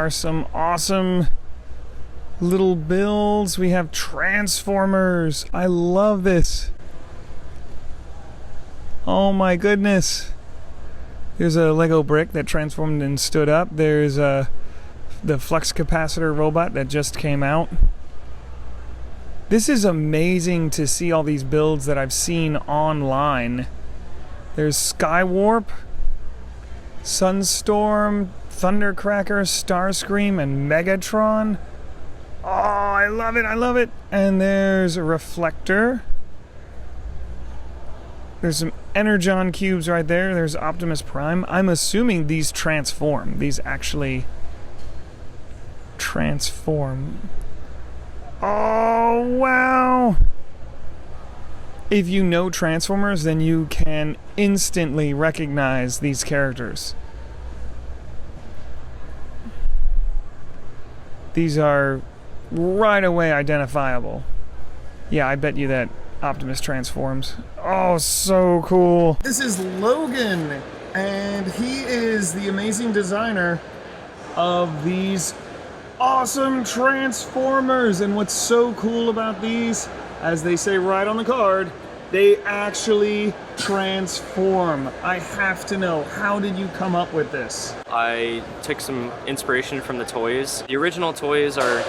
are some awesome little builds. We have Transformers. I love this. Oh my goodness. There's a Lego brick that transformed and stood up. There's the flux capacitor robot that just came out. This is amazing to see all these builds that I've seen online. There's Skywarp, Sunstorm, Thundercracker, Starscream, and Megatron. Oh, I love it, I love it. And there's a Reflector. There's some Energon cubes right there. There's Optimus Prime. I'm assuming these transform. These actually transform. Oh, wow. If you know Transformers, then you can instantly recognize these characters. These are right away identifiable. Yeah, I bet you that Optimus transforms. Oh, so cool. This is Logan, and he is the amazing designer of these awesome Transformers. And what's so cool about these, as they say right on the card, they actually transform. I have to know, how did you come up with this? I took some inspiration from the toys. The original toys are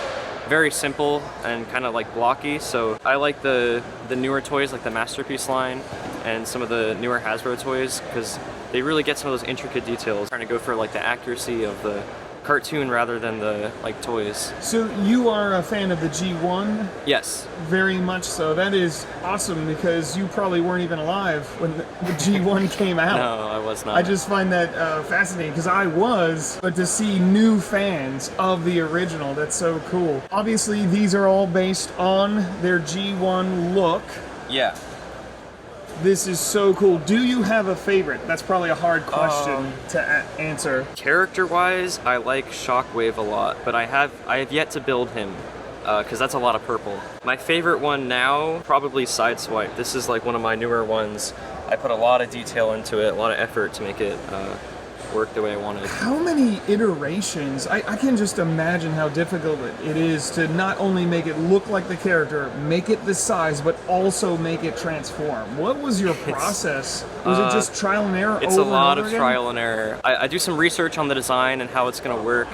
very simple and kind of like blocky, so I like the newer toys like the Masterpiece line and some of the newer Hasbro toys because they really get some of those intricate details, trying to go for like the accuracy of the cartoon rather than the like toys. So you are a fan of the G1? Yes. Very much so. That is awesome because you probably weren't even alive when the G1 came out. No, I was not. I just find that fascinating because I was, but to see new fans of the original, that's so cool. Obviously, these are all based on their G1 look. Yeah. This is so cool. Do you have a favorite? That's probably a hard question to answer. Character-wise, I like Shockwave a lot, but I have yet to build him because that's a lot of purple. My favorite one now, probably Sideswipe. This is like one of my newer ones. I put a lot of detail into it, a lot of effort to make it work the way I wanted. How many iterations? I can just imagine how difficult it is to not only make it look like the character, make it the size, but also make it transform. What was your process? Was it just trial and error? It's a lot of trial and error. I do some research on the design and how it's going to work,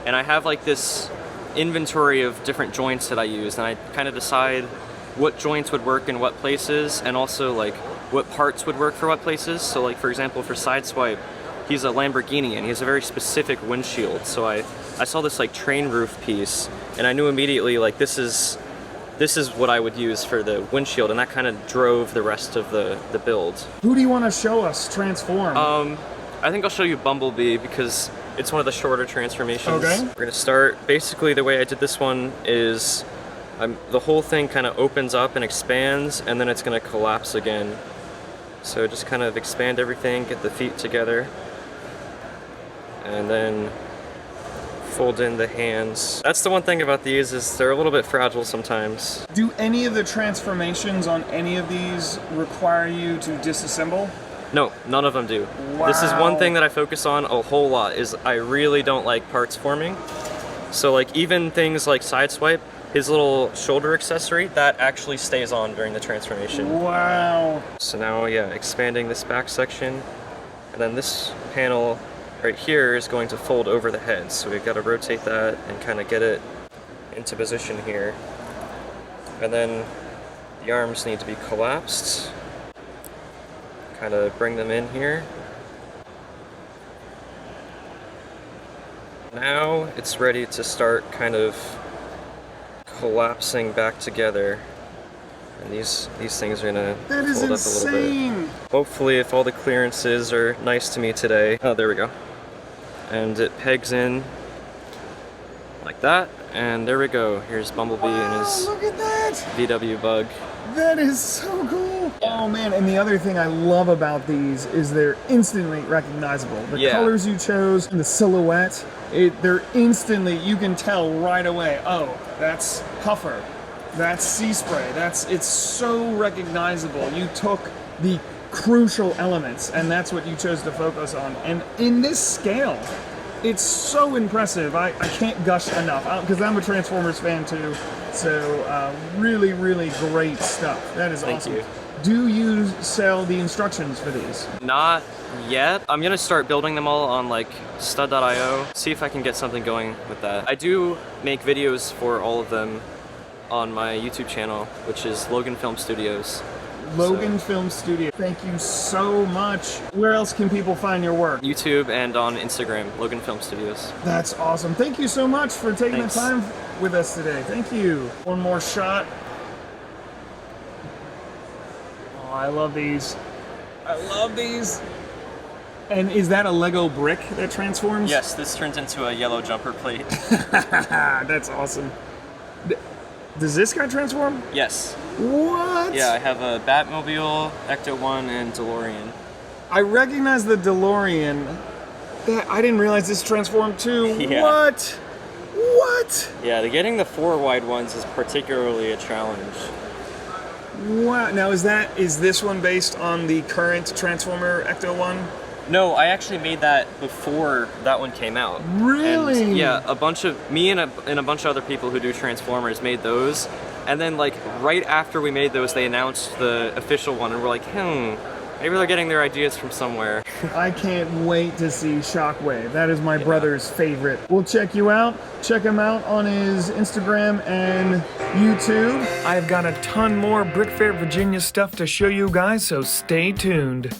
and I have like this inventory of different joints that I use, and I kind of decide what joints would work in what places, and also like what parts would work for what places. So like for example, for Sideswipe, he's a Lamborghini and he has a very specific windshield. So I saw this like train roof piece and I knew immediately like this is what I would use for the windshield, and that kind of drove the rest of the build. Who do you want to show us transform? I think I'll show you Bumblebee because it's one of the shorter transformations. Okay. We're gonna start, basically the way I did this one is the whole thing kind of opens up and expands and then it's gonna collapse again. So just kind of expand everything, get the feet together, and then fold in the hands. That's the one thing about these, is they're a little bit fragile sometimes. Do any of the transformations on any of these require you to disassemble? No, none of them do. Wow. This is one thing that I focus on a whole lot, is I really don't like parts forming. So like even things like Sideswipe, his little shoulder accessory, that actually stays on during the transformation. Wow. So now, yeah, expanding this back section, and then this panel right here is going to fold over the head, so we've got to rotate that and kind of get it into position here. And then the arms need to be collapsed. Kind of bring them in here. Now it's ready to start kind of collapsing back together. And these things are gonna fold up a little bit. Hopefully, if all the clearances are nice to me today. Oh, there we go. And it pegs in like that, and there we go. Here's Bumblebee and his look at that! VW bug. That is so cool! Oh man, and the other thing I love about these is they're instantly recognizable. The colors you chose and the silhouette, they're instantly, you can tell right away, oh, that's Puffer, that's Sea Spray, it's so recognizable. You took the crucial elements and that's what you chose to focus on. And in this scale, It's so impressive. I can't gush enough because I'm a Transformers fan too. So really, really great stuff. That is awesome. you. Do you sell the instructions for these? Not yet. I'm gonna start building them all on like stud.io, see if I can get something going with that. I do make videos for all of them on my YouTube channel, which is Logan Film Studios. Logan Film Studio. Thank you so much. Where else can people find your work? YouTube and on Instagram, Logan Film Studios. That's awesome. Thank you so much for taking Thanks. the time with us today. Thank you. One more shot. Oh, I love these. I love these. And is that a Lego brick that transforms? Yes, this turns into a yellow jumper plate. That's awesome. Does this guy transform? Yes. What? Yeah, I have a Batmobile, Ecto-1, and DeLorean. I recognize the DeLorean. I didn't realize this transformed too. Yeah. What? What? Yeah, getting the 4 wide ones is particularly a challenge. Wow. Now is this one based on the current Transformer Ecto-1? No, I actually made that before that one came out. Really? And, yeah, a bunch of me and a bunch of other people who do Transformers made those, and then like right after we made those, they announced the official one, and we're like, maybe they're getting their ideas from somewhere. I can't wait to see Shockwave. That is my brother's favorite. We'll check you out. Check him out on his Instagram and YouTube. I've got a ton more BrickFair Virginia stuff to show you guys, so stay tuned.